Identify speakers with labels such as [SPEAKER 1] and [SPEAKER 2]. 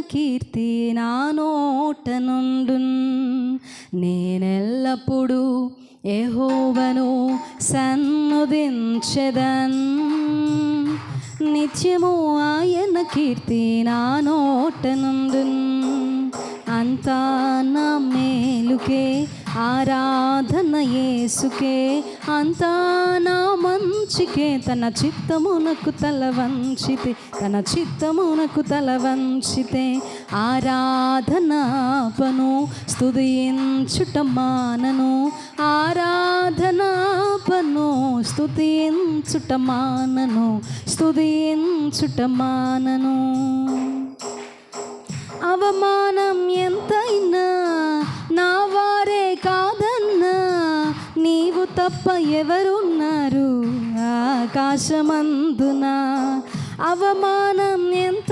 [SPEAKER 1] కీర్తి నా నోట నుండున్. నేనెల్లప్పుడూ యెహోవాను సన్నుతించెదన్. నిత్యము ఆయన కీర్తి నా నోట నుండున్. అంతా నా మేలుకే ఆరాధన యేసుకే, అంతా నా మంచికే. తన చిత్తమునకు తల వంచితే, తన చిత్తమునకు తల వంచితే ఆరాధనాపను స్తుతించుట మానను. ఆరాధనాపను స్తుతించుట మానను, స్తుతించుట మానను. అవమానం ఎంతైనా నా వారే కాదన్నా, నీవు తప్ప ఎవరున్నారు ఆకాశమందున. అవమానం ఎంత